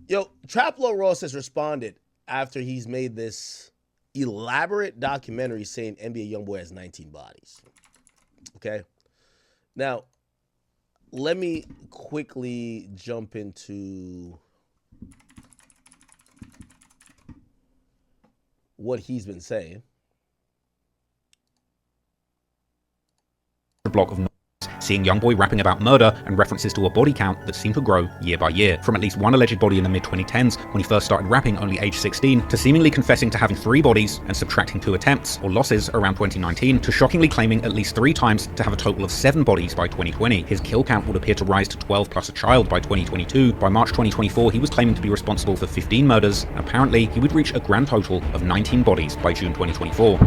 Yo, TrapLoreRoss has responded after he's made this elaborate documentary saying NBA YoungBoy has 19 bodies. Okay. Now, let me quickly jump into what he's been saying. The block of seeing YoungBoy rapping about murder and references to a body count that seemed to grow year by year, from at least one alleged body in the mid-2010s when he first started rapping only age 16, to seemingly confessing to having 3 bodies and subtracting 2 attempts or losses around 2019, to shockingly claiming at least 3 times to have a total of 7 bodies by 2020. His kill count would appear to rise to 12 plus a child by 2022. By March 2024, he was claiming to be responsible for 15 murders, and apparently he would reach a grand total of 19 bodies by June 2024.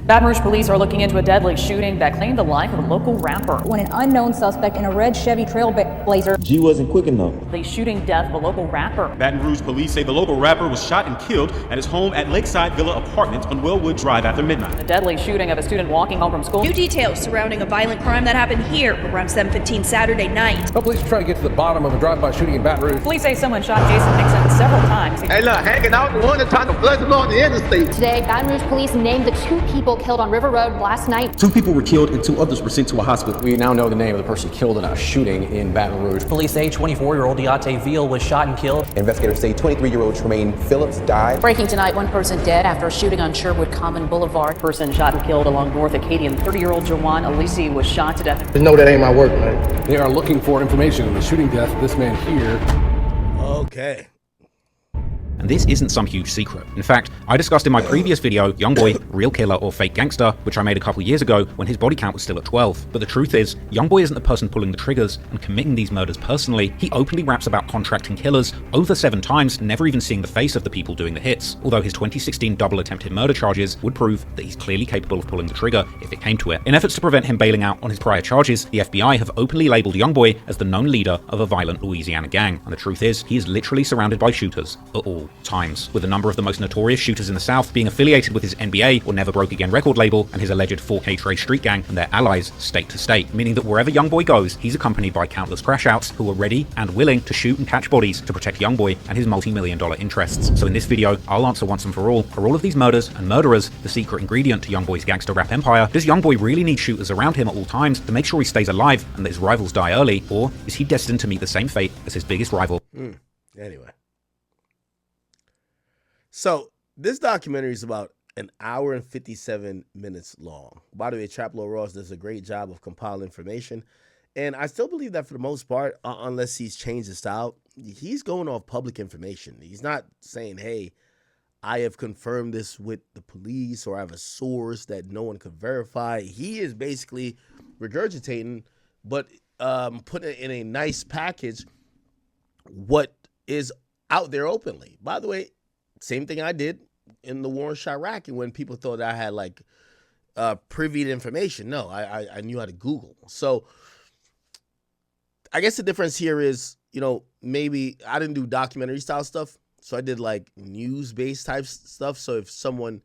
Baton Rouge police are looking into a deadly shooting that claimed the life of a local rapper. When an unknown suspect in a red Chevy Trailblazer. G wasn't quick enough. The shooting death of a local rapper. Baton Rouge police say the local rapper was shot and killed at his home at Lakeside Villa Apartments on Wellwood Drive after midnight. The deadly shooting of a student walking home from school. New details surrounding a violent crime that happened here around 7:15 Saturday night. Well, police are trying to get to the bottom of a drive-by shooting in Baton Rouge. Police say someone shot Jason Nixon several times. Hey, look, hanging out the one that's trying to flood along the interstate. Today, Baton Rouge police named the 2 people killed on River Road last night. 2 people were killed and 2 others were sent to a hospital. We now know the name of the person killed in a shooting in Baton Rouge. Police say 24-year-old Deontay Veal was shot and killed. Investigators say 23-year-old Tremaine Phillips died. Breaking tonight, 1 person dead after a shooting on Sherwood Common Boulevard. Person shot and killed along North Acadian. 30-year-old Jawan Alisi was shot to death. Just know that ain't my work, man. They are looking for information on the shooting death of this man here. Okay. And this isn't some huge secret. In fact, I discussed in my previous video, YoungBoy, Real Killer or Fake Gangster, which I made a couple years ago when his body count was still at 12. But the truth is, YoungBoy isn't the person pulling the triggers and committing these murders personally. He openly raps about contracting killers over 7 times, never even seeing the face of the people doing the hits. Although his 2016 double attempted murder charges would prove that he's clearly capable of pulling the trigger if it came to it. In efforts to prevent him bailing out on his prior charges, the FBI have openly labeled YoungBoy as the known leader of a violent Louisiana gang. And the truth is, he is literally surrounded by shooters at all times, with a number of the most notorious shooters in the South being affiliated with his NBA or Never Broke Again record label and his alleged 4K Trey street gang and their allies state to state, meaning that wherever YoungBoy goes, he's accompanied by countless crash-outs who are ready and willing to shoot and catch bodies to protect YoungBoy and his multi-million-dollar interests. So in this video, I'll answer once and for all of these murders and murderers the secret ingredient to YoungBoy's gangster rap empire? Does YoungBoy really need shooters around him at all times to make sure he stays alive and that his rivals die early, or is he destined to meet the same fate as his biggest rival? Anyway. So, this documentary is about an hour and 57 minutes long. By the way, TrapLoreRoss does a great job of compiling information. And I still believe that for the most part, unless he's changed his style, he's going off public information. He's not saying, hey, I have confirmed this with the police or I have a source that no one could verify. He is basically regurgitating, but putting it in a nice package, what is out there openly. By the way, same thing I did in the war in Chirac, and when people thought I had like privy to information. No, I knew how to Google. So I guess the difference here is, you know, maybe I didn't do documentary style stuff. So I did like news-based type stuff. So if someone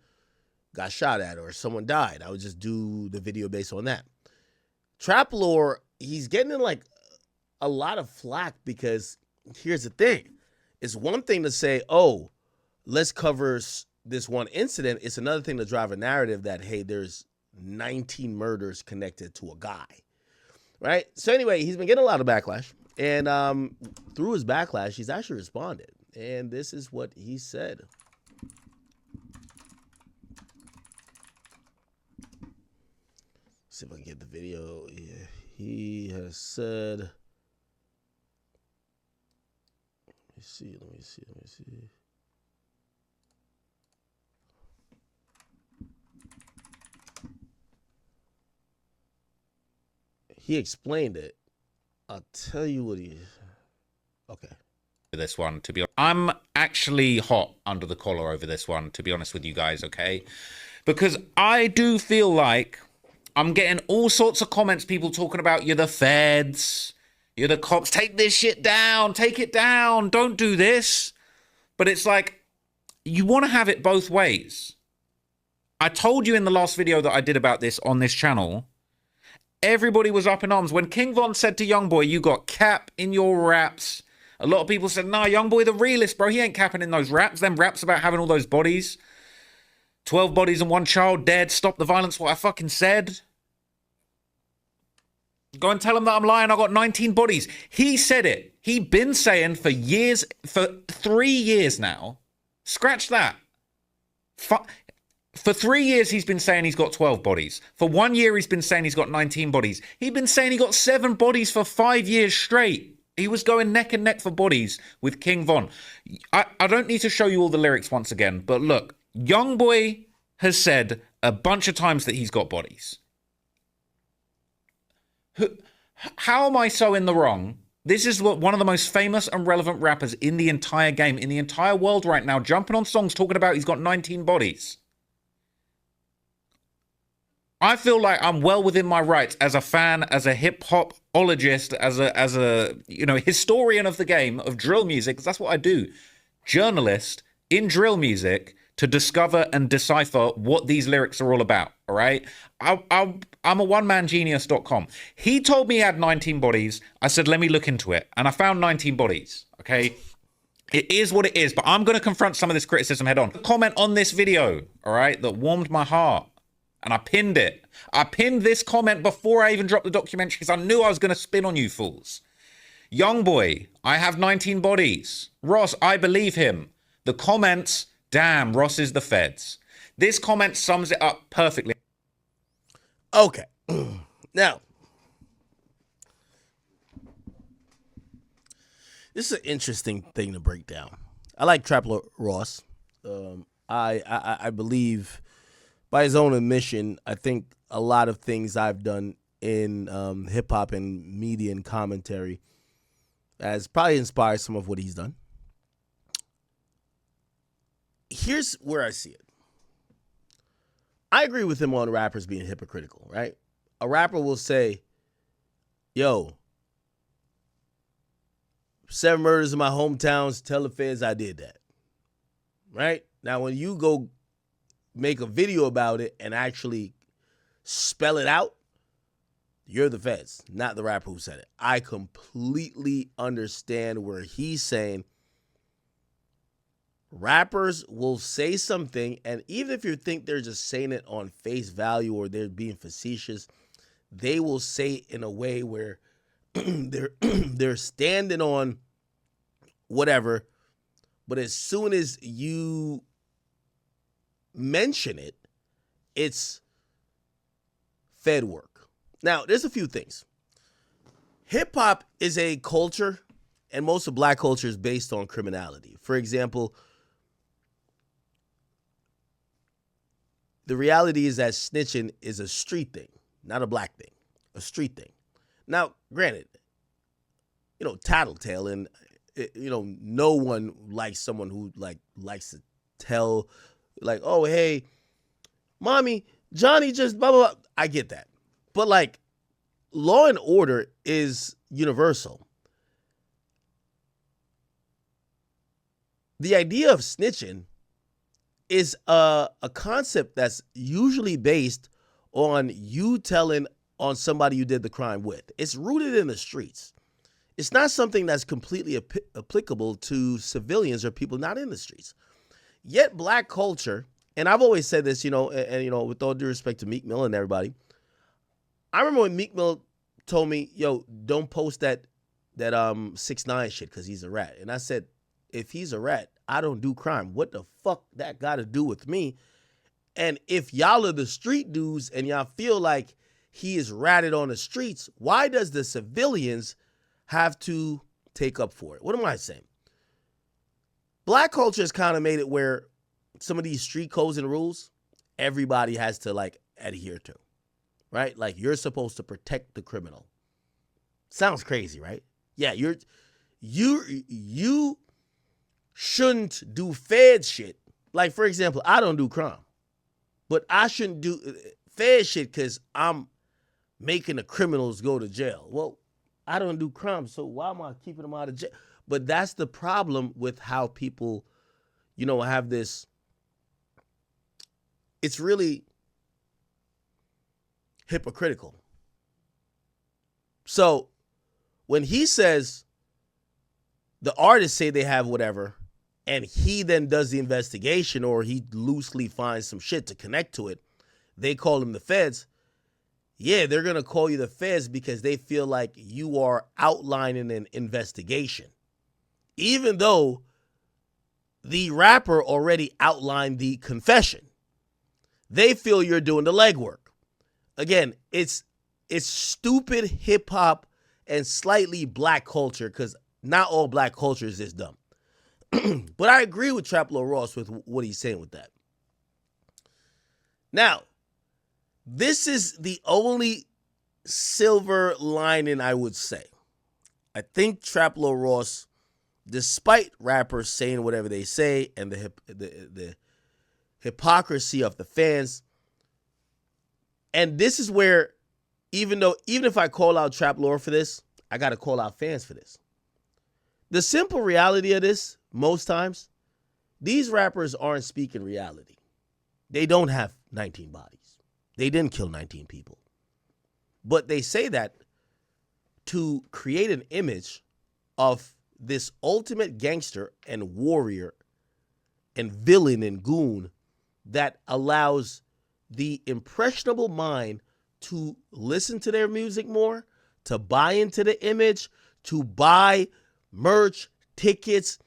got shot at or someone died, I would just do the video based on that. TrapLore, he's getting in like a lot of flack because here's the thing. It's one thing to say, oh, let's cover this one incident. It's another thing to drive a narrative that, hey, there's 19 murders connected to a guy, right? So anyway, he's been getting a lot of backlash. And through his backlash, he's actually responded. And this is what he said. See if I can get the video. Yeah, he has said, let me see. He explained it. I'll tell you what he... Okay. This one, to be honest, I'm actually hot under the collar over this one, to be honest with you guys, okay? Because I do feel like I'm getting all sorts of comments, people talking about, you're the feds, you're the cops, take this shit down, take it down, don't do this. But it's like, you want to have it both ways. I told you in the last video that I did about this on this channel, everybody was up in arms. When King Von said to YoungBoy, you got cap in your raps, A lot of people said, nah, YoungBoy the realist, bro. He ain't capping in those raps. Them raps about having all those bodies. 12 bodies and 1 child dead. Stop the violence, what I fucking said. Go and tell him that I'm lying. I got 19 bodies. He said it. He been saying for years, for 3 years now. Scratch that. For 3 years, he's been saying he's got 12 bodies. For 1 year, he's been saying he's got 19 bodies. He's been saying he got 7 bodies for 5 years straight. He was going neck and neck for bodies with King Von. I don't need to show you all the lyrics once again, but look, YoungBoy has said a bunch of times that he's got bodies. How am I so in the wrong? This is what one of the most famous and relevant rappers in the entire game, in the entire world right now, jumping on songs talking about he's got 19 bodies. I feel like I'm well within my rights as a fan, as a hip-hop-ologist, as a historian of the game, of drill music, because that's what I do. Journalist in drill music to discover and decipher what these lyrics are all about, all right? I'm a one-man-genius.com. He told me he had 19 bodies. I said, let me look into it. And I found 19 bodies, okay? It is what it is, but I'm going to confront some of this criticism head on. Comment on this video, all right, that warmed my heart. And I pinned it. I pinned this comment before I even dropped the documentary because I knew I was going to spin on you fools. YoungBoy, I have 19 bodies. Ross, I believe him. The comments, damn, Ross is the feds. This comment sums it up perfectly. Okay. Now, this is an interesting thing to break down. I like TrapLoreRoss. I believe, by his own admission, I think a lot of things I've done in hip-hop and media and commentary has probably inspired some of what he's done. Here's where I see it. I agree with him on rappers being hypocritical, right? A rapper will say, yo, 7 murders in my hometowns, tell the feds I did that, right? Now, when you go make a video about it and actually spell it out, you're the feds, not the rapper who said it. I completely understand where he's saying rappers will say something, and even if you think they're just saying it on face value or they're being facetious, they will say it in a way where they're standing on whatever, but as soon as you mention it, it's Fed work. Now, there's a few things. Hip hop is a culture, and most of black culture is based on criminality. For example, the reality is that snitching is a street thing, not a black thing, a street thing. Now, granted, tattletale, and no one likes someone who likes to tell, oh, hey, mommy, Johnny just blah, blah, blah. I get that. But law and order is universal. The idea of snitching is a concept that's usually based on you telling on somebody you did the crime with. It's rooted in the streets. It's not something that's completely applicable to civilians or people not in the streets. Yet black culture, and I've always said this, and with all due respect to Meek Mill and everybody, I remember when Meek Mill told me, yo, don't post that 6ix9ine shit because he's a rat. And I said, if he's a rat, I don't do crime. What the fuck that got to do with me? And if y'all are the street dudes and y'all feel like he is ratted on the streets, why does the civilians have to take up for it? What am I saying? Black culture has kind of made it where some of these street codes and rules, everybody has to adhere to, right? You're supposed to protect the criminal. Sounds crazy, right? Yeah, you shouldn't do Fed shit. For example, I don't do crime, but I shouldn't do Fed shit because I'm making the criminals go to jail. Well, I don't do crime, so why am I keeping them out of jail? But that's the problem with how people, have this. It's really hypocritical. So when he says the artists say they have whatever, and he then does the investigation, or he loosely finds some shit to connect to it. They call him the feds. Yeah, they're going to call you the feds because they feel like you are outlining an investigation. Even though the rapper already outlined the confession. They feel you're doing the legwork. Again, it's stupid hip hop and slightly black culture, because not all black culture is this dumb. But I agree with TrapLoreRoss with what he's saying with that. Now, this is the only silver lining I would say. I think TrapLoreRoss, despite rappers saying whatever they say and the hypocrisy of the fans, and this is where, even if I call out TrapLore for this, I got to call out fans for this. The simple reality of this, most times, these rappers aren't speaking reality. They don't have 19 bodies. They didn't kill 19 people. But they say that to create an image of this ultimate gangster and warrior and villain and goon that allows the impressionable mind to listen to their music more, to buy into the image, to buy merch, tickets,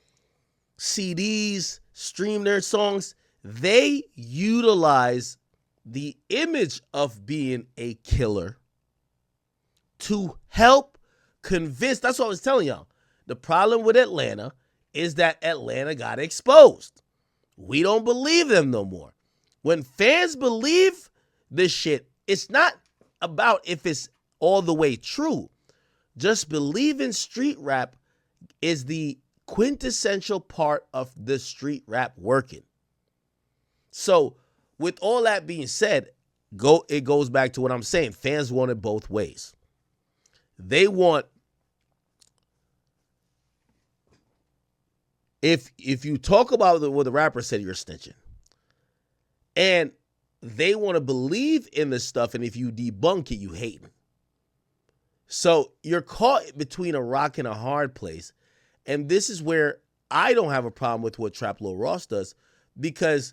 CDs, stream their songs. They utilize the image of being a killer to help convince. That's what I was telling y'all. The problem with Atlanta is that Atlanta got exposed. We don't believe them no more. When fans believe this shit, it's not about if it's all the way true. Just believing street rap is the quintessential part of the street rap working. So, with all that being said, it goes back to what I'm saying. Fans want it both ways. They want, if you talk about what the rapper said, you're snitching. And they want to believe in this stuff, and if you debunk it, you hate them. So you're caught between a rock and a hard place. And this is where I don't have a problem with what TrapLoreRoss does, because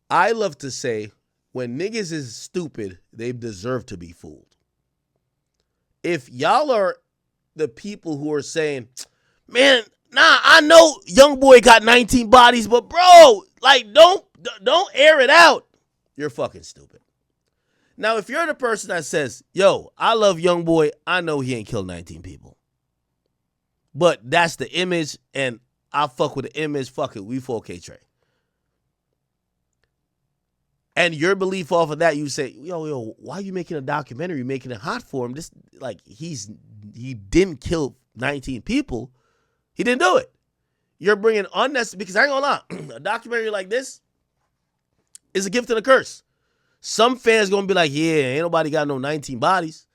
I love to say, when niggas is stupid, they deserve to be fooled. If y'all are the people who are saying, man, nah, I know YoungBoy got 19 bodies, but bro, like, don't air it out. You're fucking stupid. Now, if you're the person that says, yo, I love YoungBoy, I know he ain't killed 19 people, but that's the image, and I fuck with the image, fuck it, we 4K Trey. And your belief off of that, you say, yo, why are you making a documentary? You're making it hot for him. This, like, he didn't kill 19 people. He didn't do it. You're bringing unnecessary, because I ain't gonna lie, a documentary like this is a gift and a curse. Some fans gonna be like, yeah, ain't nobody got no 19 bodies.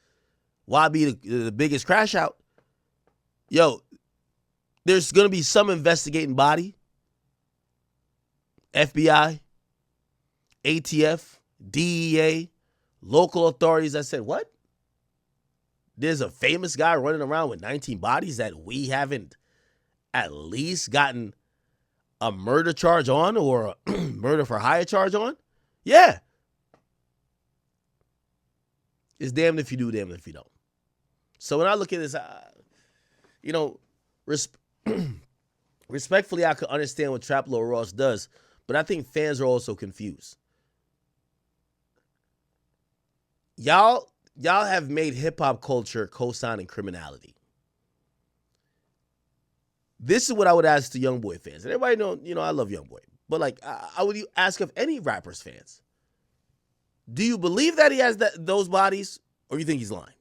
Why be the biggest crash out? Yo, there's gonna be some investigating body, FBI, ATF, DEA, local authorities that said, what? There's a famous guy running around with 19 bodies that we haven't at least gotten a murder charge on, or a murder for hire charge on? Yeah. It's damned if you do, damned if you don't. So when I look at this, respectfully, I could understand what TrapLoreRoss does, but I think fans are also confused. Y'all have made hip-hop culture co-signing criminality. This is what I would ask the YoungBoy fans. And everybody know, I love YoungBoy. But like, I would ask of any rapper's fans, do you believe that he has those bodies, or you think he's lying?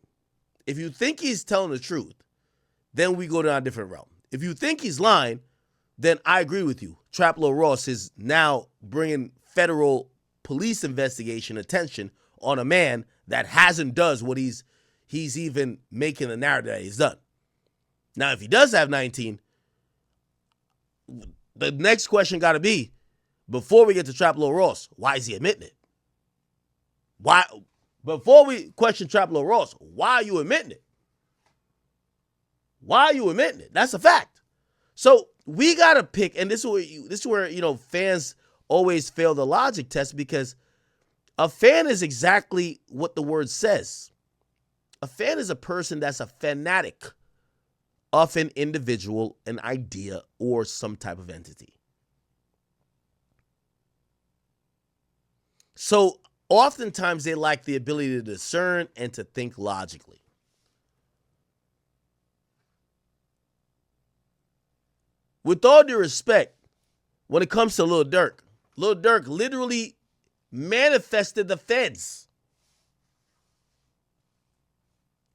If you think he's telling the truth, then we go down a different realm. If you think he's lying, then I agree with you. TrapLoreRoss is now bringing federal police investigation attention on a man that hasn't does what he's even making the narrative that he's done. Now, if he does have 19, the next question got to be, before we get to TrapLoreRoss, why is he admitting it? Why? Before we question TrapLoreRoss, why are you admitting it? Why are you admitting it? That's a fact. So we gotta pick, and this is where fans always fail the logic test, because a fan is exactly what the word says. A fan is a person that's a fanatic of an individual, an idea, or some type of entity. So oftentimes they lack the ability to discern and to think logically. With all due respect, when it comes to Lil Durk literally manifested the feds.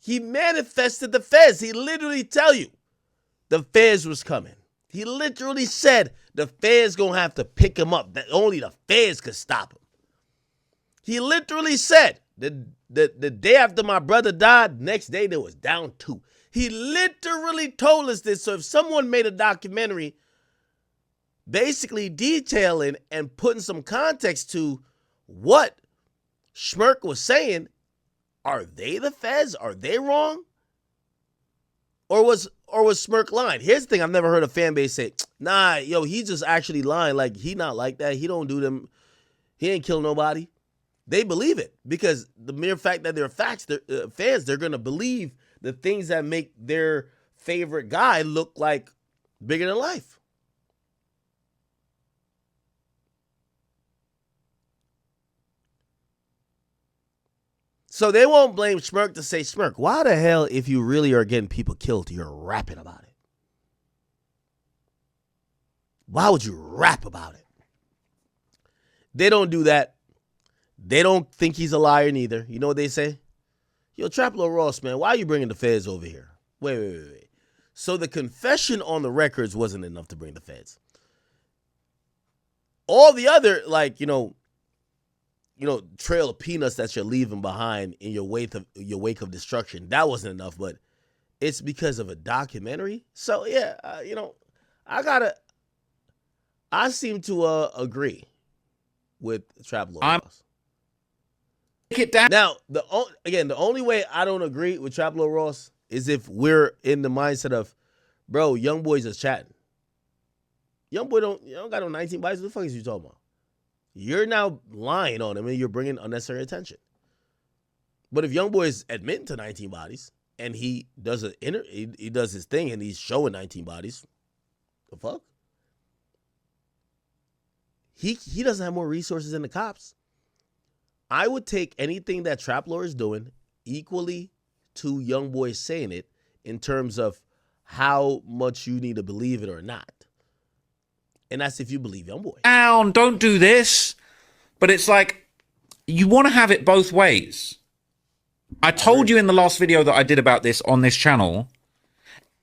He manifested the feds. He literally tell you the feds was coming. He literally said the feds gonna have to pick him up, that only the feds could stop him. He literally said the day after my brother died, next day there was down 2. He literally told us this. So if someone made a documentary basically detailing and putting some context to what Schmirk was saying, are they the feds? Are they wrong? Or was Schmirk lying? Here's the thing, I've never heard a fan base say, nah, yo, he just actually lying. Like, he not like that. He don't do them. He ain't kill nobody. They believe it because the mere fact that they're fans, they're going to believe the things that make their favorite guy look like bigger than life. So they won't blame Schmirk to say, Schmirk, why the hell, if you really are getting people killed, you're rapping about it? Why would you rap about it? They don't do that. They don't think he's a liar neither. You know what they say? Yo, TrapLoreRoss, man, why are you bringing the feds over here? Wait. So the confession on the records wasn't enough to bring the feds. All the other, trail of peanuts that you're leaving behind in your wake of destruction, that wasn't enough, but it's because of a documentary. So yeah, I seem to agree with TrapLoreRoss. It down. Now, the only way I don't agree with TrapLoreRoss is if we're in the mindset of, bro, YoungBoy's just chatting. YoungBoy don't got no 19 bodies. What the fuck is you talking about? You're now lying on him and you're bringing unnecessary attention. But if YoungBoy is admitting to 19 bodies and he does he does his thing and he's showing 19 bodies, the fuck? He doesn't have more resources than the cops. I would take anything that TrapLore is doing equally to YoungBoy saying it in terms of how much you need to believe it or not. And that's if you believe YoungBoy. Down, don't do this. But it's like, you want to have it both ways. I told you in the last video that I did about this on this channel,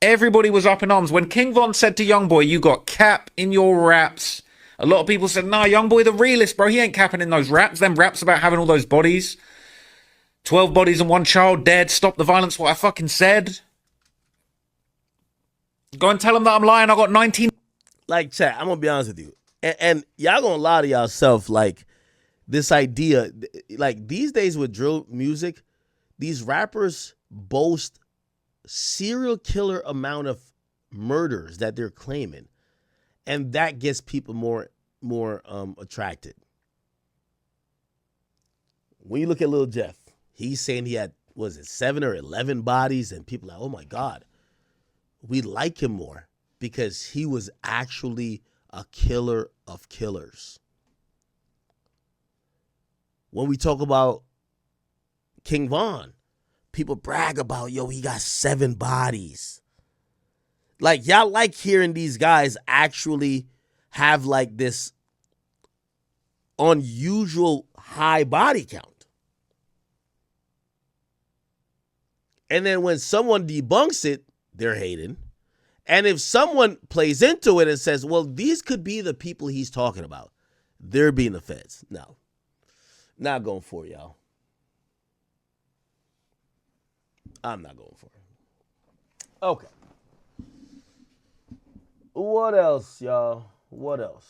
everybody was up in arms. When King Von said to YoungBoy, you got cap in your raps, a lot of people said, nah, YoungBoy the realist, bro. He ain't capping in those raps. Them raps about having all those bodies. 12 bodies and 1 child dead. Stop the violence, what I fucking said. Go and tell them that I'm lying. I got 19. Like, chat, I'm going to be honest with you. And y'all going to lie to yourself, like, this idea, like, these days with drill music, these rappers boast serial killer amount of murders that they're claiming. And that gets people more attracted. When you look at Lil Jeff, he's saying he had, 7 or 11 bodies, and people are like, oh my God, we like him more because he was actually a killer of killers. When we talk about King Von, people brag about, yo, he got 7 bodies. Like, y'all like hearing these guys actually have like this unusual high body count. And then when someone debunks it, they're hating. And if someone plays into it and says, well, these could be the people he's talking about, they're being the feds. No, not going for it, y'all. I'm not going for it. Okay. What else, y'all? What else?